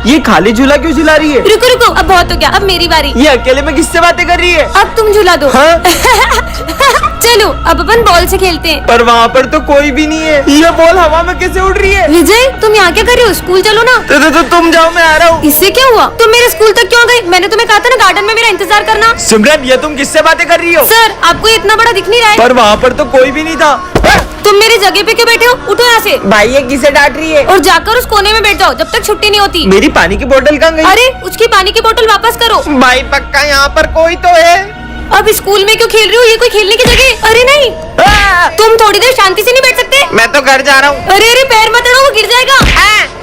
ये खाली झूला क्यों झुला रही है? रुको रुको, अब बहुत हो गया, अब मेरी बारी। ये अकेले में किससे बातें कर रही है? अब तुम झूला दो। हाँ? चलो अब अपन बॉल से खेलते हैं। पर वहाँ पर तो कोई भी नहीं है। ये बॉल हवा में कैसे उड़ रही है? विजय तुम यहाँ क्या कर रहे हो? स्कूल चलो ना। तो तुम जाओ, मैं आ रहा हूँ। इससे क्या हुआ? तुम मेरे स्कूल तक क्यों गए? मैंने तुम्हें कहा था ना गार्डन में मेरा इंतजार करना। सिमरन, ये तुम किससे बातें कर रही हो? सर आपको ये इतना बड़ा दिख नहीं रहा है? पर वहाँ पर तो कोई भी नहीं था। तुम मेरी जगह पे क्यों बैठे हो? उठो यहाँ से। भाई ये किसे डांट रही है? और जाकर उस कोने में बैठ जाओ जब तक छुट्टी नहीं होती। मेरी पानी की बोतल कहाँ गई? अरे उसकी पानी की बोतल वापस करो। भाई पक्का यहाँ पर कोई तो है। अब स्कूल में क्यों खेल रही हो? ये कोई खेलने की जगह? अरे नहीं, तुम थोड़ी देर शांति से नहीं बैठ सकते? मैं तो घर जा रहा हूँ। अरे अरे पैर मत अड़ाओ, वो गिर जाएगा।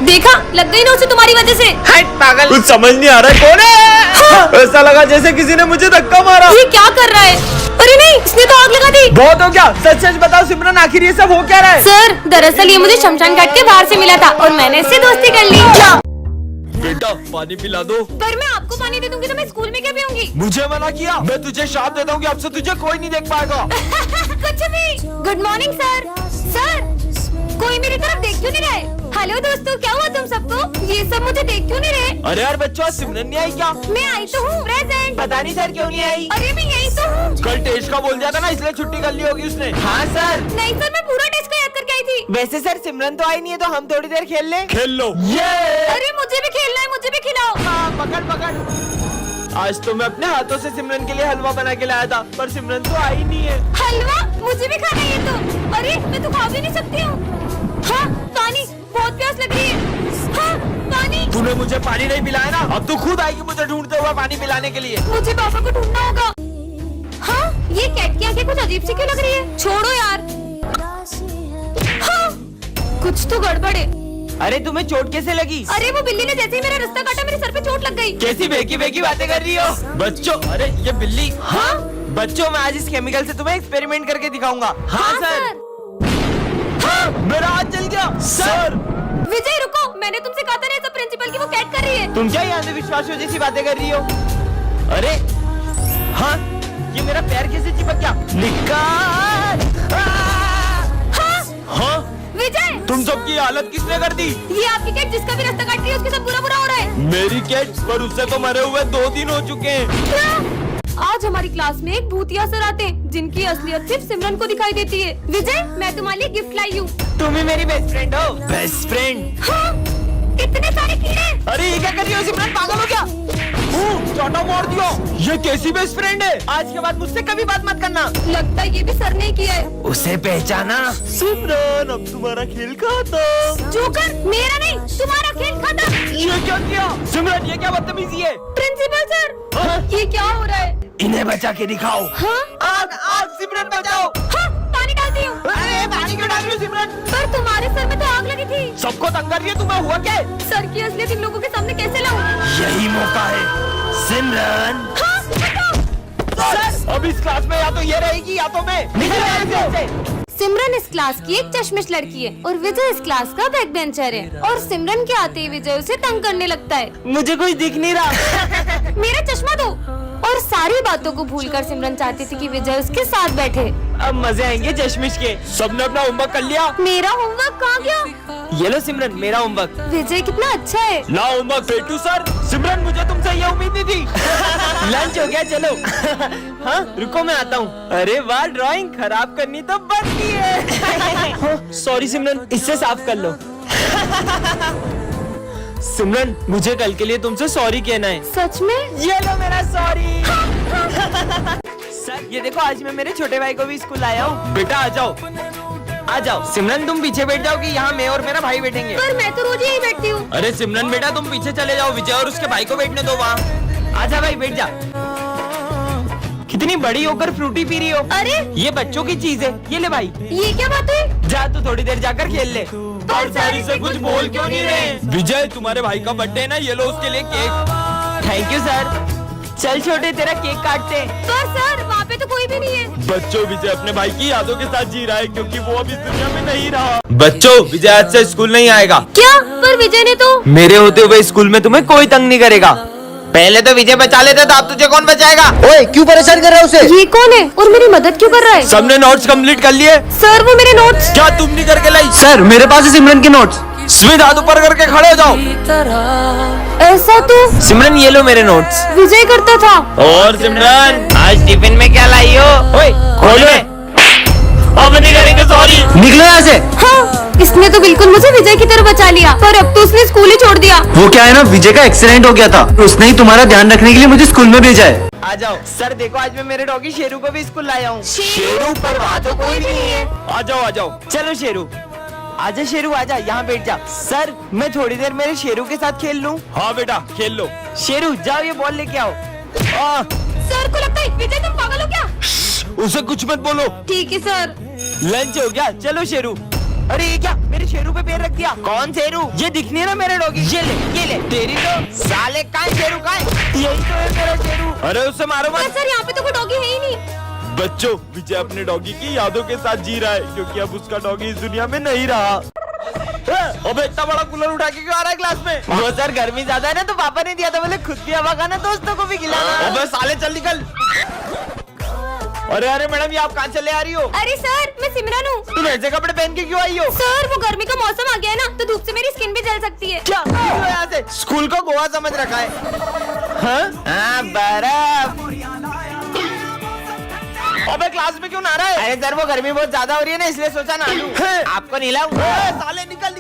देखा, लग गई ना उसे तुम्हारी वजह से। हट पागल, कुछ समझ नहीं आ रहा है। कौन है? ऐसा लगा जैसे किसी ने मुझे धक्का मारा। ये क्या कर रहा है? अरे नहीं, इसने तो आग लगा दी। बहुत हो गया, सच सच बताओ सिमरन, आखिर ये सब हो क्या रहा है? सर दरअसल ये मुझे शमशान घाट के बाहर से मिला था और मैंने इससे दोस्ती कर ली। बेटा पानी पिला दो। पर मैं आपको पानी दे दूंगी तो मैं स्कूल में क्या पीऊंगी? मुझे मना किया? मैं तुझे शाप देता हूँ कि अब से तुझे कोई नहीं देख पाएगा। कुछ भी। Good morning sir. सर कोई मेरी तरफ देख क्यों नहीं रहे? हेलो दोस्तों, क्या हुआ तुम सबको? ये सब मुझे देख क्यों नहीं रहे? अरे यार बच्चों, आज सिमरन नहीं आई क्या? मैं आई तो हूँ, प्रेजेंट। पता नहीं सर क्यों नहीं आई। अरे मैं यही तो हूँ। कल टेस्ट का बोल दिया था ना, इसलिए छुट्टी कर ली होगी उसने। हाँ सर। नहीं सर, मैं पूरा टेस्ट का याद करके आई थी। वैसे सर सिमरन तो आई नहीं है, तो हम थोड़ी देर खेल लें। खेल लो। अरे मुझे भी खेलना है, मुझे भी खिलाओ। हाँ, पकड़ पकड़। आज तो मैं अपने हाथों से सिमरन के लिए हलवा बना के लाया था, पर सिमरन तो आई नहीं है। हलवा? मुझे भी खाना है ये तो। अरे मैं तो खा भी नहीं सकती हूँ। हाँ पानी, बहुत प्यास लग रही है। हाँ पानी। तूने मुझे पानी नहीं पिलाया ना, अब तू खुद आएगी मुझे ढूंढते हुए पानी पिलाने के लिए। मुझे पापा को ढूंढना होगा। हाँ ये कैट की आंखें कुछ अजीब सी क्यों लग रही है? छोड़ो यार। हाँ, कुछ तो गड़बड़ है। अरे तुम्हें चोट कैसे लगी? अरे वो बिल्ली ने जैसे ही मेरा रास्ता काटा मेरे सर पे चोट लग गई। कैसी बेकी बेकी बातें कर रही हो बच्चों? अरे ये बिल्ली। हाँ बच्चों, मैं आज इस केमिकल से तुम्हें एक्सपेरिमेंट करके दिखाऊंगा। हाँ सर। हाँ, मेरा हाथ जल गया सर। विजय रुको, मैंने तुमसे कहा था ना ये सब प्रिंसिपल की वो कैट कर रही है। तुम क्या यहाँ विश्वासियों जैसी बातें कर रही हो? अरे हाँ, ये मेरा पैर कैसे चिपक गया? निकाल। हाँ विजय, तुम सबकी हालत किसने कर दी? ये आपकी कैट जिसका भी रास्ता काट रही है उसके साथ बुरा बुरा हो रहा है। मेरी कैट? पर उससे तो मरे हुए 2 दिन हो चुके हैं। क्या? आज हमारी क्लास में एक भूतिया सर आते हैं जिनकी असलियत सिर्फ सिमरन को दिखाई देती है। विजय मैं तुम्हारे लिए गिफ्ट लाई हूँ। तुम ही मेरी बेस्ट फ्रेंड हो। Best friend? हाँ, इतने सारे कीड़े। अरे ये क्या कर रही हो सिमरन, पागल हो क्या? चाटा मार दिया। ये कैसी बेस्ट फ्रेंड है? आज के बाद मुझसे कभी बात मत करना। लगता है ये भी सर ने ही किया है। उसे पहचाना? सिमरन अब तुम्हारा खेल खत्म। जोकर, मेरा नहीं तुम्हारा खेल खत्म। ये क्या किया सिमरन? ये क्या बदतमीजी है? प्रिंसिपल सर, ये क्या हो रहा है? इन्हें बचा के दिखाओ। हाँ? आग आग सिमरन बचाओ। हाँ, पानी डालती हूँ। अरे पानी क्यों डाल रही हो सिमरन? पर तुम्हारे सर में तो आग लगी थी। सबको तंग कर रही है, तुम्हें हुआ क्या? सर की असलियत इन लोगों के सामने कैसे लाऊं? यही मौका है सिमरन। हाँ, सर अब इस क्लास में या तो ये रहेगी या तो मैं। निकल यहाँ से। सिमरन इस क्लास की एक चश्मिश लड़की है और विजय इस क्लास का बैक बेंचर है। और सिमरन के आते ही विजय उसे तंग करने लगता है। मुझे कुछ दिख नहीं रहा। मेरा चश्मा दो। और सारी बातों को भूलकर सिमरन चाहती थी कि विजय उसके साथ बैठे। अब मजे आएंगे चश्मिश के। सबने अपना होमवर्क कर लिया? मेरा होमवर्क कहाँ गया? ये लो सिमरन, मेरा होमवर्क। विजय कितना अच्छा है। ला होमवर्क पेटू सर। सिमरन मुझे तुमसे ये उम्मीद नहीं थी। लंच हो गया, चलो। हाँ रुको मैं आता हूँ। अरे वाह, ड्राइंग खराब करनी तो बनती है। सॉरी सिमरन, इससे साफ कर लो। सिमरन मुझे कल के लिए तुमसे सॉरी कहना है। सच में? ये लो मेरा सॉरी। सर ये देखो, आज मैं मेरे छोटे भाई को भी स्कूल आया हूँ। बेटा आ जाओ आ जाओ। सिमरन तुम पीछे बैठ जाओगी, यहाँ मैं और मेरा भाई बैठेंगे। पर मैं तो रोज यही बैठती हूँ। अरे सिमरन बेटा तुम पीछे चले जाओ, विजय और उसके भाई को बैठने दो वहाँ। आजा भाई बैठ जा। कितनी बड़ी होकर फ्रूटी पी रही हो? अरे ये बच्चों की चीज है, ये ले भाई। ये क्या बात है? जा तू थोड़ी देर जाकर खेल ले। और सारी से कुछ बोल क्यों नहीं रहे? विजय तुम्हारे भाई का बर्थडे है ना, ये लो उसके लिए केक। Thank you sir. चल छोटे तेरा केक काटते हैं। पर सर वहाँ पे तो कोई भी नहीं है। बच्चों विजय अपने भाई की यादों के साथ जी रहा है क्योंकि वो अब इस दुनिया में नहीं रहा। बच्चों विजय आज से स्कूल नहीं आएगा। क्या? पर विजय ने तो। मेरे होते हुए स्कूल में तुम्हें कोई तंग नहीं करेगा। पहले तो विजय बचा लेता था, अब तुझे कौन बचाएगा? ओए क्यों परेशान कर रहा है उसे? ये कौन है और मेरी मदद क्यों कर रहा है? सबने नोट्स कंप्लीट कर लिए? सर वो मेरे नोट्स। क्या तुम नहीं करके लाई? सर मेरे पास है सिमरन के नोट्स। स्मित हाथ ऊपर करके खड़े हो जाओ। ऐसा तो सिमरन ये लो मेरे नोट्स। विजय करता था। और सिमरन आज टिफिन में क्या लाई हो? ओए खोले। अब नहीं करेंगे, सॉरी। निकलो यहाँ से। हाँ, इसने तो बिल्कुल मुझे विजय की तरह बचा लिया, पर अब तो उसने स्कूल ही छोड़ दिया। वो क्या है ना, विजय का एक्सीडेंट हो गया था, उसने ही तुम्हारा ध्यान रखने के लिए मुझे स्कूल में भेजा है। आ जाओ सर, देखो आज मैं मेरे डॉगी शेरू को भी स्कूल लाया हूँ। शेरू पर वहाँ तो कोई भी नहीं है। आ जाओ। चलो शेरू, आजा शेरू आजा, यहाँ बैठ जा। सर मैं थोड़ी देर मेरे शेरू के साथ खेल लूँ? हाँ बेटा खेल लो। शेरू जाओ ये बॉल लेके आओ। सर को लगता है विजय तुम पागल हो क्या? उसे कुछ मत बोलो। ठीक है सर। लंच हो गया, चलो शेरू। अरे ये क्या, मेरे शेरू पे पैर रख दिया। कौन शेरू? ये दिखनी है ना मेरे डॉगी। ये ले तेरी तो साले का शेरू का है। यही तो है मेरा शेरू। अरे उसे मारो मत। सर यहाँ पे तो कोई डॉगी है ही नहीं। बच्चों, विजय अपने डॉगी की यादों के साथ जी रहा है, क्योंकि अब उसका डॉगी इस दुनिया में नहीं रहा। अबे इतना बड़ा कूलर उठा के क्यों आ रहा है क्लास में? वो सर गर्मी ज्यादा है ना, तो पापा ने दिया था, बोले खुद भी हवा खाना, दोस्तों को भी खिलाना। अबे साले चल निकल। अरे मैडम, ये आप कहाँ चले आ रही हो? अरे सर मैं सिमरन हूँ। तुम ऐसे कपड़े पहन के क्यों आई हो? सर वो गर्मी का मौसम आ गया है ना, तो धूप से मेरी स्किन भी जल सकती है। क्या यहाँ से स्कूल को गोवा समझ रखा है? हाँ बर्फ। अबे क्लास में क्यों नहा रहा है? अरे सर वो गर्मी बहुत ज्यादा हो रही है ना, इसलिए सोचा नहा लूं। आपको नहलाऊं? साले निकल।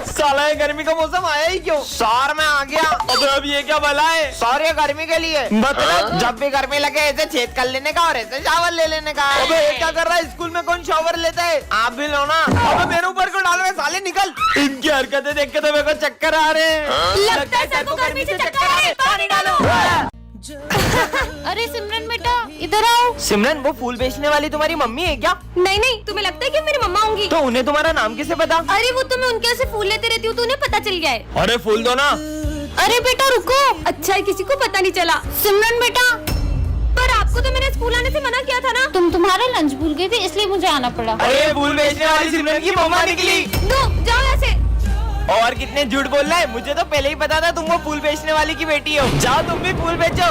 साला ये गर्मी का मौसम आया ही क्यों? सर मैं आ गया। अबे अब ये क्या भला है? सर ये गर्मी के लिए, मतलब जब भी गर्मी लगे ऐसे छेद कर लेने का और ऐसे शावर ले लेने का। अबे ये क्या कर रहा है? स्कूल में कौन शावर लेता है? आप भी लो ना। अबे मेरे ऊपर क्यों डाल रहे? साले निकल। इनकी हरकतें देख के तो मेरे को चक्कर आ रहे हैं। लगता है सर को गर्मी से चक्कर आ रहे हैं। पानी डालो। अरे सिमरन बेटा इधर आओ। सिमरन वो फूल बेचने वाली तुम्हारी मम्मी है क्या? नहीं, तुम्हें लगता है कि मेरी मम्मा होंगी? तो उन्हें तुम्हारा नाम कैसे पता? अरे वो तो मैं उनके यहाँ से फूल लेते रहती हूँ, तो उन्हें पता चल गया है। अरे फूल दो ना। अरे बेटा रुको, अच्छा है किसी को पता नहीं चला। सिमरन बेटा, पर आपको तो मैंने स्कूल आने से मना किया था ना। तुम तुम्हारा लंच भूल गए थे, इसलिए मुझे आना पड़ा। अरे फूल बेचने वाली सिमरन की मम्मा निकली। दो जाओ यहाँ से। और कितने झूठ बोल रहा है? मुझे तो पहले ही पता था तुम वो फूल बेचने वाली की बेटी हो। जाओ तुम भी फूल बेचो।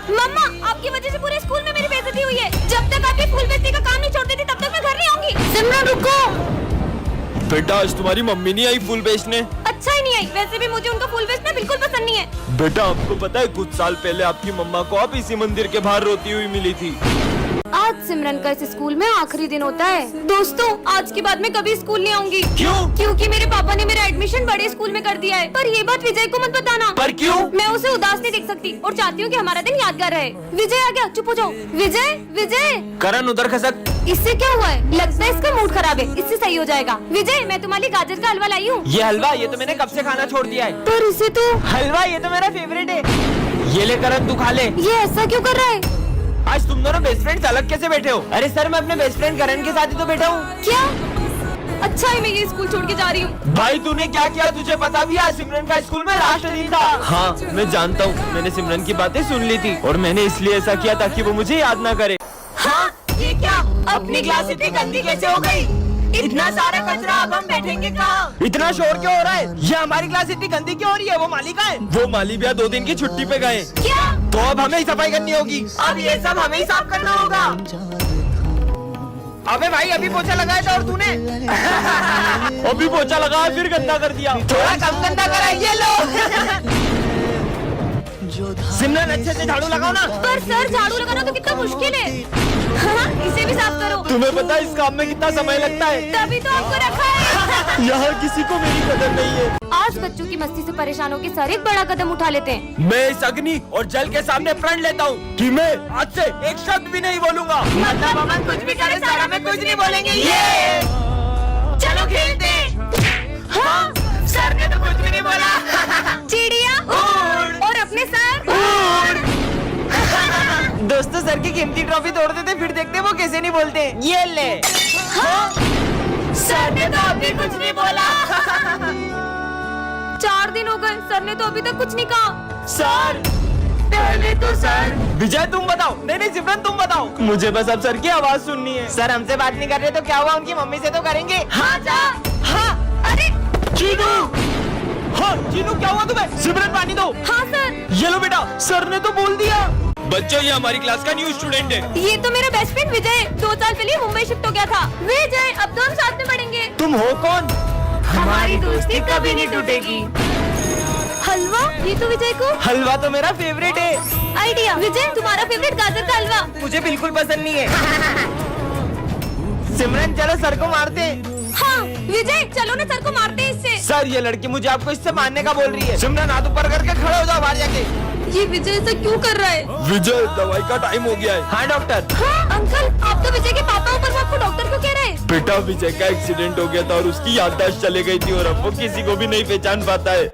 मम्मा आपकी वजह से पूरे स्कूल में मेरी बेइज्जती हुई है। जब तक आप ये फूल बेचने का काम नहीं छोड़ देती तब तक मैं घर नहीं आऊंगी। सिमरन रुको। बेटा आज तुम्हारी मम्मी नहीं आई फूल बेचने? अच्छा ही नहीं आई, वैसे भी मुझे उनका फूल बेचना बिल्कुल पसंद नहीं है। बेटा आपको पता है कुछ साल पहले आपकी मम्मा को आप इसी मंदिर के बाहर रोती हुई मिली थी। आज सिमरन का इस स्कूल में आखिरी दिन होता है। दोस्तों आज के बाद मैं कभी स्कूल नहीं आऊंगी। क्यों? क्योंकि मेरे पापा ने मेरा एडमिशन बड़े स्कूल में कर दिया है। पर ये बात विजय को मत बताना। पर क्यों? मैं उसे उदास नहीं देख सकती और चाहती हूँ कि हमारा दिन यादगार रहे। विजय आ गया, चुप हो जाओ। विजय करण उधर खसक। इससे क्या हुआ है? लगता है इसका मूड खराब है, इससे सही हो जाएगा। विजय मैं तुम्हारे लिए गाजर का हलवा लाई हूँ। ये हलवा ये तो मैंने कब से खाना छोड़ दिया है। पर इसे तो हलवा ये तो मेरा फेवरेट है। ये ले करण तू खा ले। ये ऐसा क्यों कर रहा है? आज तुम दोनों बेस्ट फ्रेंड्स अलग कैसे बैठे हो? अरे सर मैं अपने बेस्ट फ्रेंड करण के साथ ही तो बैठा हूँ। क्या? अच्छा है मैं ये स्कूल छोड़ के जा रही हूँ। भाई तूने क्या किया? तुझे पता भी है सिमरन का स्कूल में लास्ट दिन था। हाँ मैं जानता हूँ, मैंने सिमरन की बातें सुन ली थी और मैंने इसलिए ऐसा किया ताकि वो मुझे याद ना करे। हाँ ये क्या? अपनी क्लास इतनी गंदी कैसे हो गई? इतना सारा कचरा, अब हम बैठेंगे कहाँ? इतना शोर क्यों हो रहा है? ये हमारी क्लास इतनी गंदी क्यों हो रही है? वो माली का है? वो माली भैया 2 दिन की छुट्टी पे गए। क्या? तो अब हमें ही सफाई करनी होगी। अब ये सब हमें ही साफ करना होगा। अबे भाई अभी पोछा लगाया था और तूने अभी पोछा लगाया फिर गंदा कर दिया। थोड़ा कम गंदा करा। ये लो सिमरन अच्छे से झाड़ू लगाओ ना। पर सर झाड़ू लगाना तो कितना मुश्किल है। हाँ, इसे भी साफ करो। तुम्हें पता है इस काम में कितना समय लगता है? तभी तो आपको रखा है। यहाँ किसी को मेरी कदर नहीं है। आज बच्चों की मस्ती से परेशान होकर सर एक बड़ा कदम उठा लेते हैं। मैं इस अग्नि और जल के सामने प्रण लेता हूँ कि मैं आज से एक शब्द भी नहीं बोलूंगा। मतलब अमन कुछ भी करे सारा में कुछ नहीं बोलेंगे। ये चलो खेलते। हाँ, सर ने तो कुछ भी नहीं बोला। चिड़िया और अपने सर। दोस्तों सर की कीमती ट्रॉफी तोड़ देते फिर देखते वो कैसे नहीं बोलते। ये ले। हाँ? सर ने तो अभी कुछ नहीं बोला। 4 दिन हो गए, सर ने तो अभी तक कुछ नहीं कहा। सर पहले तो सर। विजय तुम बताओ। नहीं सिमरन तुम बताओ। मुझे बस अब सर की आवाज सुननी है। सर हमसे बात नहीं कर रहे तो क्या हुआ? उनकी मम्मी से तो करेंगे। हाँ जा। हाँ अरे चीनू। हाँ चीनू क्या हुआ तुम्हें? सिमरन पानी दो। हाँ सर। ये लो बेटा, सर ने तो बोल दिया। बच्चों ये हमारी क्लास का न्यू स्टूडेंट है। ये तो मेरा बेस्ट फ्रेंड विजय 2 साल पहले मुंबई शिफ्ट हो गया था। विजय अब तो हम साथ में पढ़ेंगे। तुम हो कौन? हमारी दोस्ती कभी नहीं टूटेगी। हलवा, ये तो विजय को हलवा तो मेरा फेवरेट है। आइडिया। विजय, तुम्हारा फेवरेट गाजर का हलवा। मुझे बिल्कुल पसंद नहीं है। सिमरन चलो सर को मारते हैं। हाँ विजय, चलो ना सर को मारते हैं इससे। सर ये लड़की मुझे आपको इससे मारने का बोल रही है। सिमरन हाथ ऊपर करके खड़े हो जाओ बाहर जाके। ये विजय ऐसा क्यों कर रहा है? विजय, दवाई का टाइम हो गया है। हाँ डॉक्टर। हाँ अंकल, आप तो विजय के पापा हो, पर वो आपको डॉक्टर क्यों कह रहे हैं? बेटा, विजय का एक्सीडेंट हो गया था और उसकी याददाश्त चली गई थी और अब वो किसी को भी नहीं पहचान पाता है।